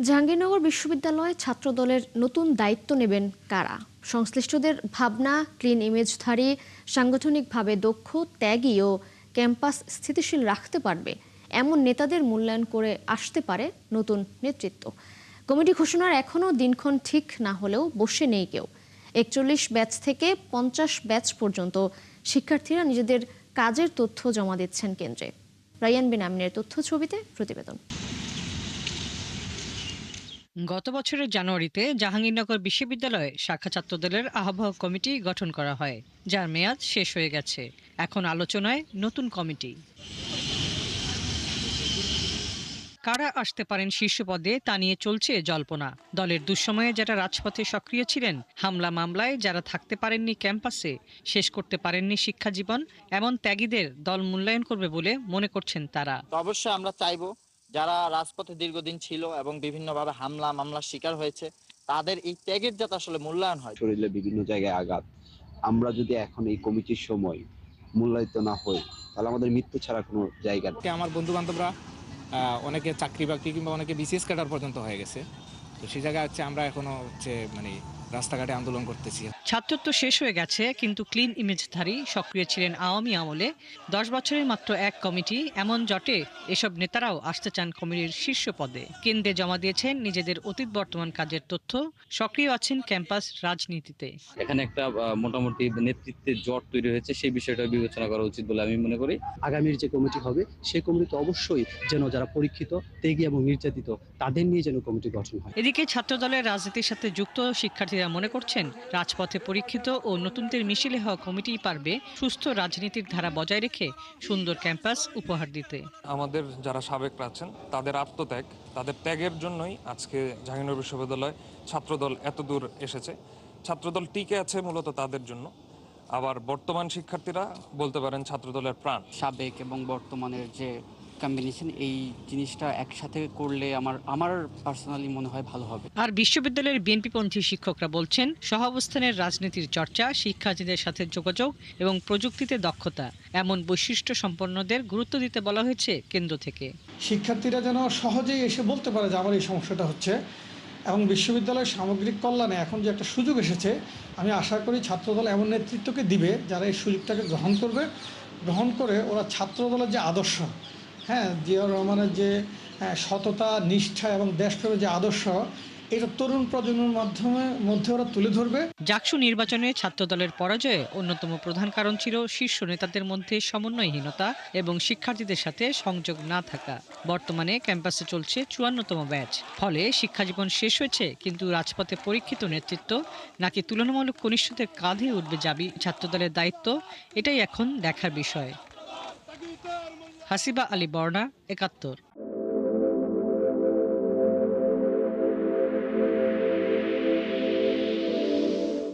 জাহাঙ্গীরনগর বিশ্ববিদ্যালয়ে ছাত্রদলের নতুন দায়িত্ব নেবেন কারা? সংশ্লিষ্টদের ভাবনা, ক্লিন ইমেজধারী, সাংগঠনিকভাবে দক্ষ, ত্যাগী ও ক্যাম্পাস স্থিতিশীল রাখতে পারবে এমন নেতাদের মূল্যায়ন করে আসতে পারে নতুন নেতৃত্ব। কমিটি ঘোষণার এখনও দিনক্ষণ ঠিক না হলেও বসে নেই কেউ। 41 ব্যাচ থেকে 50 ব্যাচ পর্যন্ত শিক্ষার্থীরা নিজেদের কাজের তথ্য জমা দিচ্ছেন কেন্দ্রে। রায়ান বিন আমিনের তথ্য ছবিতে প্রতিবেদন। গত বছরের জানুয়ারিতে জাহাঙ্গীরনগর বিশ্ববিদ্যালয়ে শাখা ছাত্রদলের আহ্বায়ক কমিটি গঠন করা হয়, যার মেয়াদ শেষ হয়ে গেছে। এখন আলোচনায় নতুন কমিটি। কারা আসতে পারেন শীর্ষ পদে তা নিয়ে চলছে জল্পনা। দলের দুঃসময়ে যারা রাজপথে সক্রিয় ছিলেন, হামলা মামলায় যারা থাকতে পারেননি ক্যাম্পাসে, শেষ করতে পারেননি শিক্ষা জীবন, এমন ত্যাগীদের দল মূল্যায়ন করবে বলে মনে করছেন তারা। অবশ্যই আমরা চাইবো যারা রাজপথে দীর্ঘদিন ছিল এবং বিভিন্নভাবে হামলা মামলার শিকার হয়েছে, তাদের এই ত্যাগের যাতে আসলে মূল্যায়ন হয়। শরীরে বিভিন্ন জায়গায় আঘাত, আমরা যদি এখন এই কমিটির সময় মূল্যায়িত না হই, তাহলে আমাদের মৃত্যু ছাড়া কোনো জায়গা নেই। আমার বন্ধু বান্ধবরা অনেকে চাকরি বাকরি কিংবা অনেকে বিসিএস ক্যাডার পর্যন্ত হয়ে গেছে, তো সেই জায়গায় আমরা এখনো রাস্তাঘাটে আন্দোলন করতেছি। ছাত্রত্ব শেষ হয়ে গেছে, কিন্তু ক্লিন ইমেজধারী, সক্রিয় ছিলেন আওয়ামী আমলে, 10 বছরের মাত্র এক কমিটি, এমন জটে এসব নেতারাও আসতে চান কমিটির শীর্ষ পদে। কেন্দ্রে জমা দিয়েছেন নিজেদের অতীত বর্তমান কাজের তথ্য, সক্রিয় আছেন ক্যাম্পাস রাজনীতিতে। এখানে একটা মোটামুটি নেতৃত্বের জট তৈরি হয়েছে, সেই বিষয়টা বিবেচনা করা উচিত বলে আমি মনে করি। আগামীর যে কমিটি হবে, সেই কমিটি অবশ্যই যেন যারা পরীক্ষিত, ত্যাগী এবং নির্যাতিত, তাদের নিয়ে যেন কমিটি গঠন হয়। এদিকে ছাত্রদলের রাজনীতির সাথে যুক্ত শিক্ষার্থীরা মনে করছেন, রাজপথে পরীক্ষিত ও নতুনদের মিছিলে হওয়া কমিটিই পারবে সুস্থ রাজনীতির ধারা বজায় রেখে সুন্দর ক্যাম্পাস উপহার দিতে। আমাদের যারা সাবেকরা আছেন, তাদের আত্মত্যাগ, তাদের ত্যাগের জন্যই আজকে জাহাঙ্গীরনগর বিশ্ববিদ্যালয় ছাত্রদল এত দূর এসেছে। ছাত্রদল টিকে আছে মূলত তাদের জন্য। আবার বর্তমান শিক্ষার্থীরা বলতে পারেন ছাত্রদলের প্রাণ। সাবেক এবং বর্তমানের যে কম্বিনেশন, এই জিনিসটা একসাথে করলে আমার পার্সোনালি মনে হয় ভালো হবে। আর বিশ্ববিদ্যালয়ের বিএনপিপন্থী শিক্ষকরা বলছেন, সহাবস্থানের রাজনীতির চর্চা, শিক্ষার্থীদের সাথে যোগাযোগ এবং প্রযুক্তিতে দক্ষতা, এমন বৈশিষ্ট্য সম্পন্নদের গুরুত্ব দিতে বলা হয়েছে কেন্দ্র থেকে। শিক্ষার্থীরা যেন সহজেই এসে বলতে পারে যে আমার এই সমস্যাটা হচ্ছে, এবং বিশ্ববিদ্যালয়ের সামগ্রিক কল্যাণে এখন যে একটা সুযোগ এসেছে, আমি আশা করি ছাত্রদল এমন নেতৃত্বকে দিবে যারা এই সুযোগটাকে গ্রহণ করে ওরা ছাত্রদলের যে আদর্শ, জিয়াউর রহমানের যে সততা, নিষ্ঠা এবং দেশপ্রেমের যে আদর্শ, এটা তরুণ প্রজন্মের মধ্যে ওরা তুলে ধরবে। জাকসু নির্বাচনে ছাত্রদলের পরাজয়ে অন্যতম প্রধান কারণ ছিল শীর্ষ নেতাদের মধ্যে সমন্বয়হীনতা এবং শিক্ষার্থীদের সাথে সংযোগ না থাকা। বর্তমানে ক্যাম্পাসে চলছে 54তম ব্যাচ। ফলে শিক্ষাজীবন শেষ হয়েছে, কিন্তু রাজপথে পরীক্ষিত নেতৃত্ব নাকি তুলনামূলক কনিষ্ঠদের কাঁধে উঠবে যাবি ছাত্রদলের দায়িত্ব, এটাই এখন দেখার বিষয়। হাসিবা আলী বর্ণা, 71।